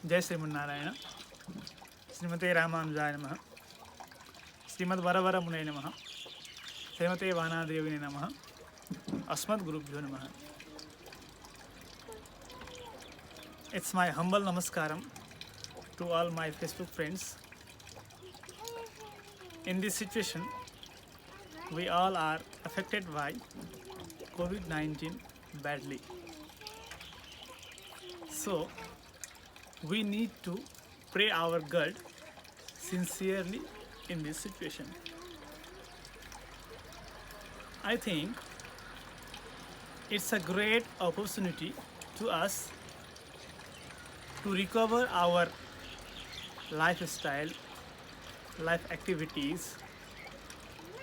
जय श्रीमन्नारायण श्रीमते रामानुजाय नमः श्रीमद्वरवरमुने नमः श्रीमते वानादेविने नमः अस्मद्गुरुभ्यो नमः. It's my humble namaskaram to all my Facebook friends. In this situation, we all are affected by COVID-19 badly. So, we need to pray our God sincerely in this situation. I think it's a great opportunity to us to recover our lifestyle, life activities,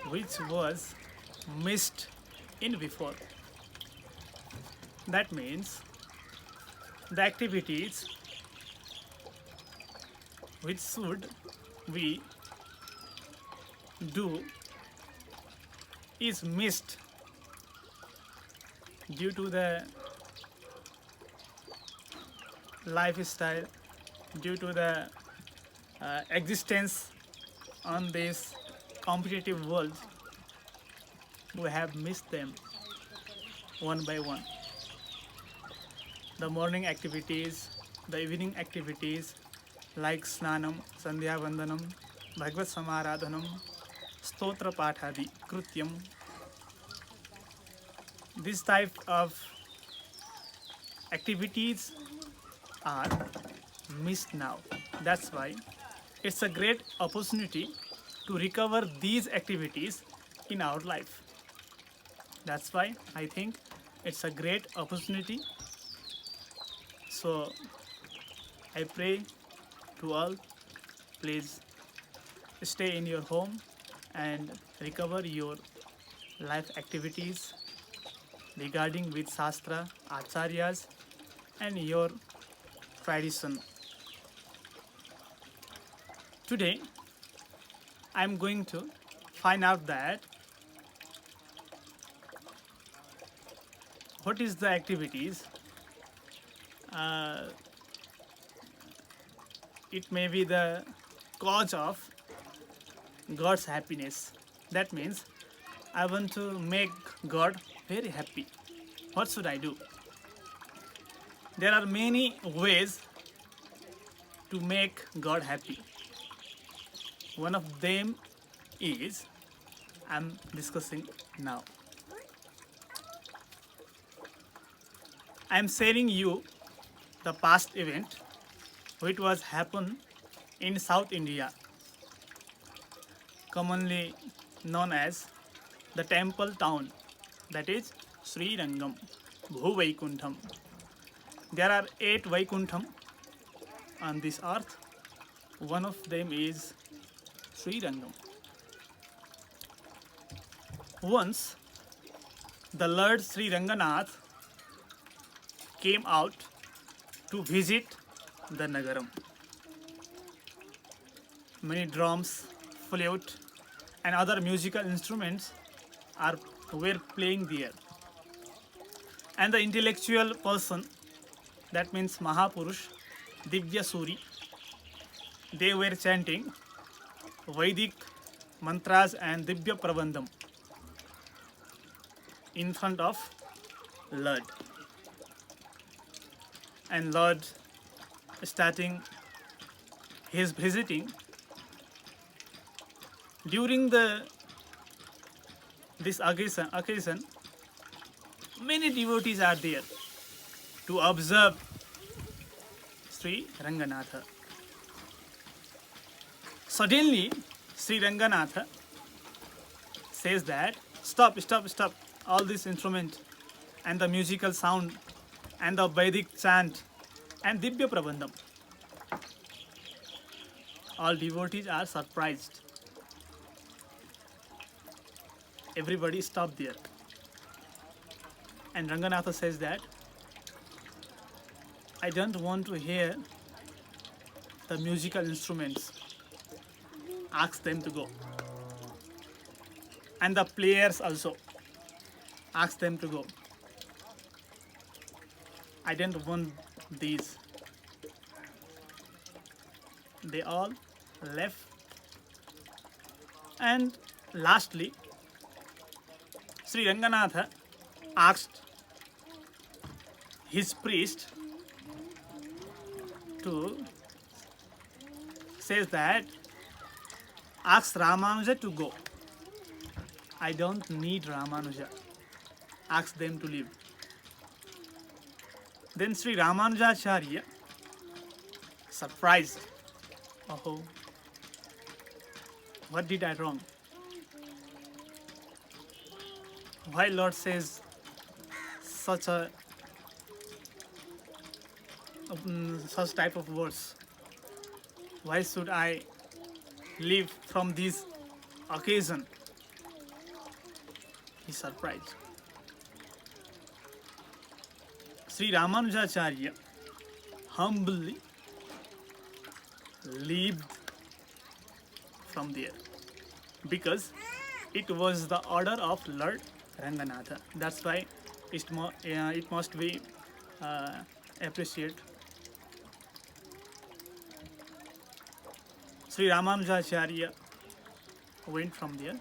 which was missed in before. That means the activities which should we do is missed due to the lifestyle, due to the existence on this competitive world. We have missed them one by one. The morning activities, the evening activities like snanam, sandhya vandanam, bhagavad samaradhanam, stotra pathadi, krutyam. This type of activities are missed now. That's why it's a great opportunity to recover these activities in our life. That's why I think it's a great opportunity. So I pray to all, please stay in your home and recover your life activities regarding with Shastra, Acharyas and your tradition. Today I am going to find out that what is the activities. It may be the cause of God's happiness. That means I want to make God very happy. What should I do? There are many ways to make God happy. One of them is I'm discussing now. I'm sharing you the past event which was happened in South India, commonly known as the temple town, that is Sri Rangam, Bhu Vaikuntham. There are 8 Vaikuntham on this earth. One of them is Sri Rangam. Once the Lord Sri Ranganath came out to visit the Nagaram. Many drums, flute and other musical instruments were playing there. And the intellectual person, that means Mahapurush, Divya Suri, they were chanting Vedic mantras and Divya Prabandham in front of Lord. And Lord, starting his visiting, during this occasion, many devotees are there to observe Sri Ranganatha. Suddenly, Sri Ranganatha says that stop all this instrument and the musical sound and the Vedic chant and Divya Prabandham. All devotees are surprised. Everybody stopped there. And Ranganatha says that I don't want to hear the musical instruments. Ask them to go. And the players also. Ask them to go. I don't want these. they all left. And lastly, Sri Ranganatha asked his priest to says that ask Ramanuja to go. I don't need Ramanuja. Ask them to leave. Then Sri Ramanujacharya surprised. Oh, what did I wrong? Why Lord says such type of words? Why should I leave from this occasion? He surprised. Sri Ramanujacharya humbly left from there because it was the order of Lord Ranganatha. That's why it must be appreciated. Sri Ramanujacharya went from there,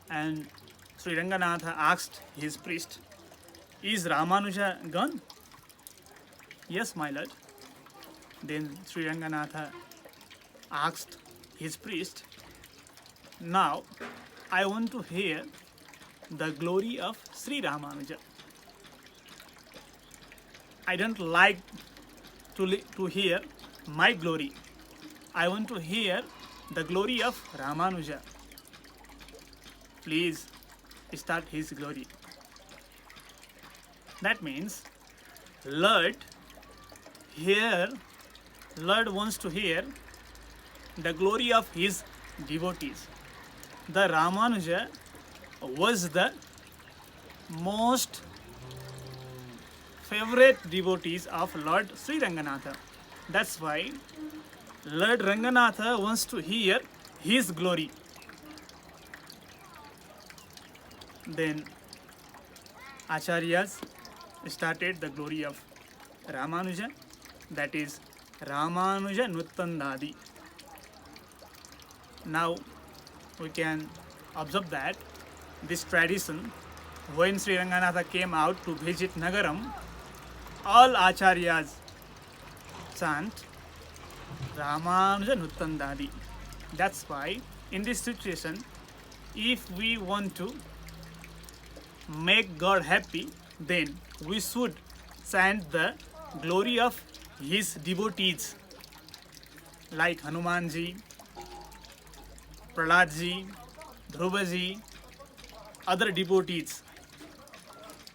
and Sri Ranganatha asked his priest, "Is Ramanuja gone?" "Yes, my lord." Then Sri Ranganatha asked his priest, "Now I want to hear the glory of Sri Ramanuja. I don't like to hear my glory. I want to hear the glory of Ramanuja. Please start his glory." That means Lord wants to hear the glory of his devotees. The Ramanuja was the most favorite devotees of Lord Sri Ranganatha. That's why Lord Ranganatha wants to hear his glory. Then Acharyas started the glory of Ramanuja, that is Ramanuja Nuttandadi. Now we can observe that this tradition, when Sri Ranganatha came out to visit Nagaram, all Acharyas chant Ramanuja Nuttandadi. That's why in this situation, if we want to make God happy, then we should chant the glory of his devotees like Hanumanji, Prahladji, Dhruvaji, other devotees.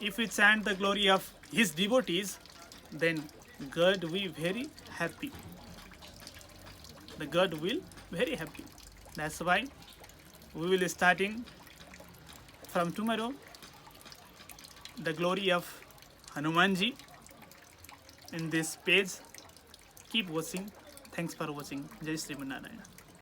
If we chant the glory of his devotees, then God will be very happy. The God will very happy. That's why we will starting from tomorrow the glory of Hanumanji in this page. Keep watching. Thanks for watching. Jai Sri Narayana.